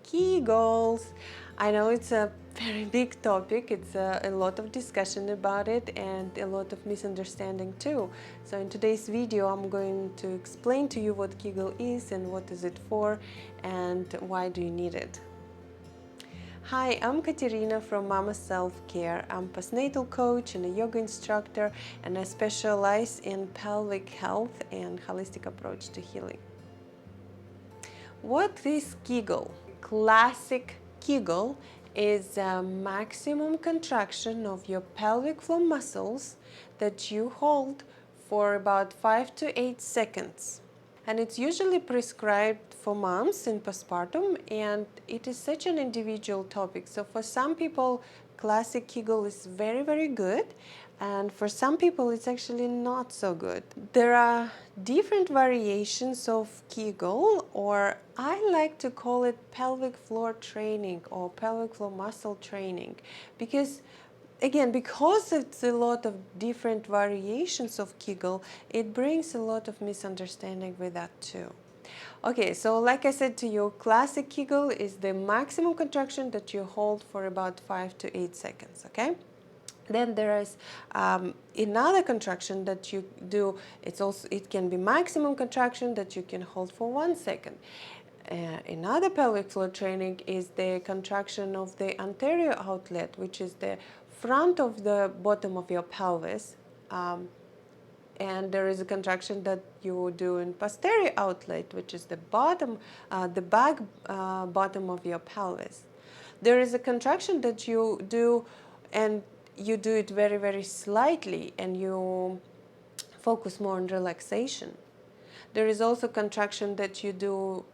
Kegels. I know it's a very big topic, it's a lot of discussion about it and a lot of misunderstanding too. So in today's video I'm going to explain to you what Kegel is and what is it for and why do you need it. Hi, I'm Katerina from Mama Self-Care. I'm postnatal coach and a yoga instructor, and I specialize in pelvic health and holistic approach to healing. What is Kegel? Classic Kegel is a maximum contraction of your pelvic floor muscles that you hold for about 5 to 8 seconds. And it's usually prescribed for moms in postpartum, and it is such an individual topic. So for some people, classic Kegel is very, very good, and for some people it's actually not so good. There are different variations of Kegel, or I like to call it pelvic floor training or pelvic floor muscle training, because again, because it's a lot of different variations of Kegel, it brings a lot of misunderstanding with that too. Okay, so like I said to you, classic Kegel is the maximum contraction that you hold for about 5 to 8 seconds, okay? Then there is another contraction that you do. It can be maximum contraction that you can hold for 1 second. Another pelvic floor training is the contraction of the anterior outlet, which is the front of the bottom of your pelvis. And there is a contraction that you do in posterior outlet, which is the bottom, the back bottom of your pelvis. There is a contraction that you do, and you do it very, very slightly, and you focus more on relaxation. There is also contraction that you do,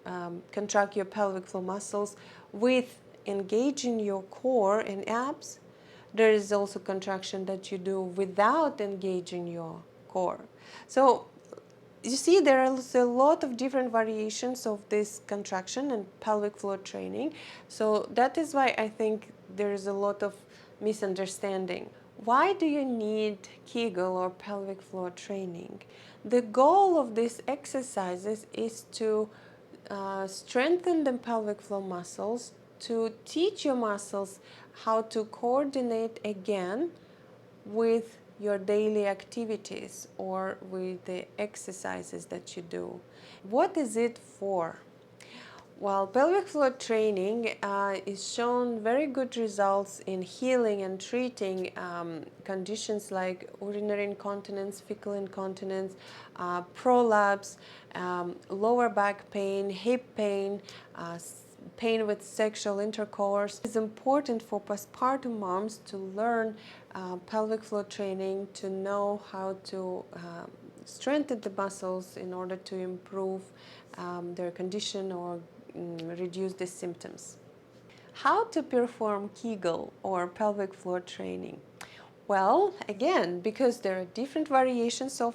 contract your pelvic floor muscles with engaging your core and abs. There is also contraction that you do without engaging your core. So you see, there is a lot of different variations of this contraction and pelvic floor training. So that is why I think there is a lot of misunderstanding. Why do you need Kegel or pelvic floor training? The goal of these exercises is to strengthen the pelvic floor muscles, to teach your muscles how to coordinate again with your daily activities or with the exercises that you do. What is it for? Well, pelvic floor training is shown very good results in healing and treating conditions like urinary incontinence, fecal incontinence, prolapse, lower back pain, hip pain, pain with sexual intercourse. It's important for postpartum moms to learn pelvic floor training, to know how to strengthen the muscles in order to improve their condition or reduce the symptoms. How to perform Kegel or pelvic floor training? Well, again, because there are different variations of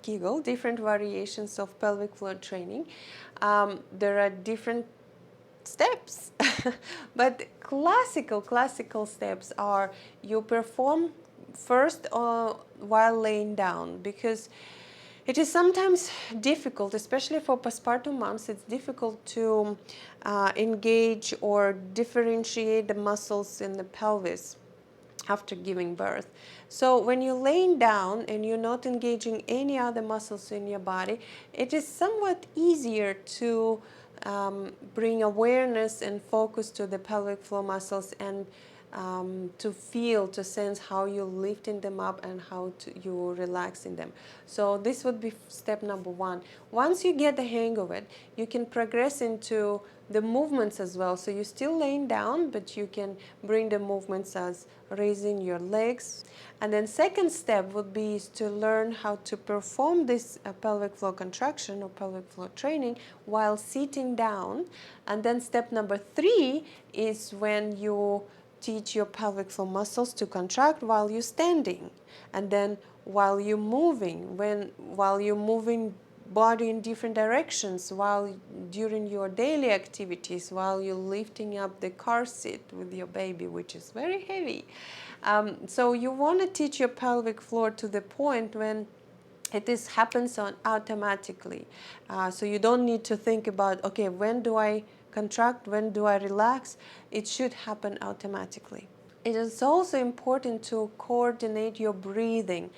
Kegel, different variations of pelvic floor training, there are different steps. But classical steps are you perform first while laying down, because it is sometimes difficult, especially for postpartum moms, it's difficult to engage or differentiate the muscles in the pelvis after giving birth. So when you're laying down and you're not engaging any other muscles in your body, it is somewhat easier to bring awareness and focus to the pelvic floor muscles and to feel, to sense how you're lifting them up and how you're relaxing them. So this would be step number one. Once you get the hang of it, you can progress into the movements as well. So you're still laying down, but you can bring the movements as raising your legs. And then second step would be is to learn how to perform this pelvic floor contraction or pelvic floor training while sitting down. And then step number three is when you teach your pelvic floor muscles to contract while you're standing, and then while you're moving, while you're moving body in different directions, while during your daily activities, while you're lifting up the car seat with your baby, which is very heavy. So you want to teach your pelvic floor to the point when happens automatically. So you don't need to think about, okay, when do I contract, when do I relax, it should happen automatically. It is also important to coordinate your breathing.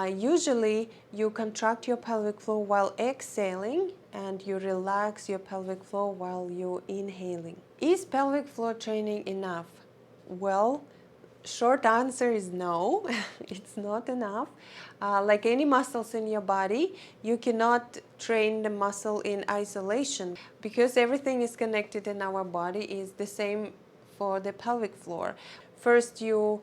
Usually you contract your pelvic floor while exhaling and you relax your pelvic floor while you're inhaling. Is pelvic floor training enough? Well, short answer is no, it's not enough. Like any muscles in your body, you cannot train the muscle in isolation because everything is connected in our body is the same for the pelvic floor. First, you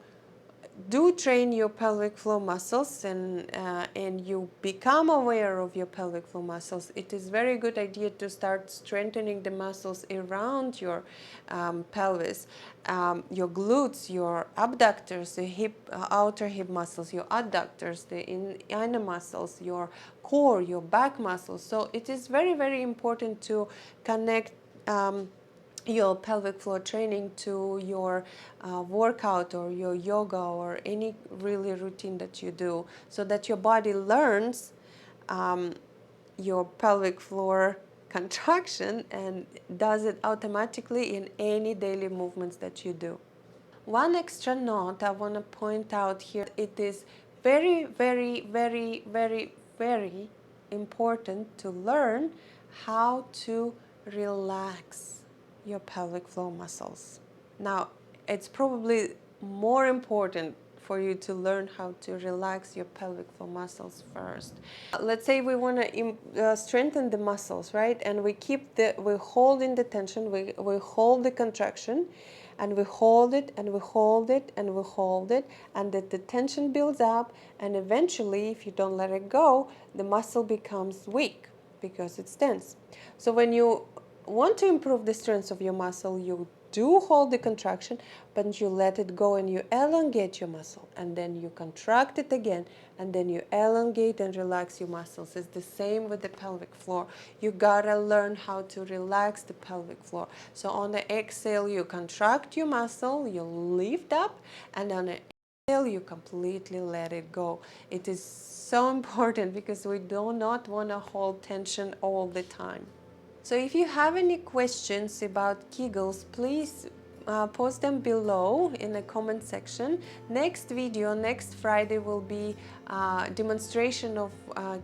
do train your pelvic floor muscles and you become aware of your pelvic floor muscles. It is very good idea to start strengthening the muscles around your pelvis, your glutes, your abductors, the hip, outer hip muscles, your adductors, the inner muscles, your core, your back muscles. So it is very, very important to connect your pelvic floor training to your workout or your yoga or any really routine that you do, so that your body learns your pelvic floor contraction and does it automatically in any daily movements that you do. One extra note I want to point out here, it is very, very, very, very, very important to learn how to relax your pelvic floor muscles. Now, it's probably more important for you to learn how to relax your pelvic floor muscles first. Let's say we want to strengthen the muscles, right? And we hold in the tension, we hold the contraction, and we hold it, and we hold it, and we hold it, and the tension builds up, and eventually, if you don't let it go, the muscle becomes weak because it's tense. So when you want to improve the strength of your muscle, you do hold the contraction, but you let it go and you elongate your muscle, and then you contract it again, and then you elongate and relax your muscles. It's the same with the pelvic floor. You gotta learn how to relax the pelvic floor. So on the exhale, you contract your muscle, you lift up, and on the exhale, you completely let it go. It is so important because we do not want to hold tension all the time. So if you have any questions about Kegels, please post them below in the comment section. Next video, next Friday, will be a demonstration of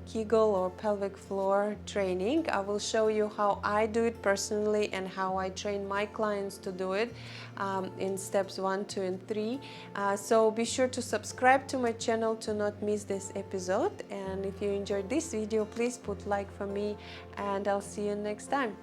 Kegel or pelvic floor training. I will show you how I do it personally and how I train my clients to do it in steps 1, 2, and 3. So be sure to subscribe to my channel to not miss this episode. And if you enjoyed this video, please put like for me, and I'll see you next time.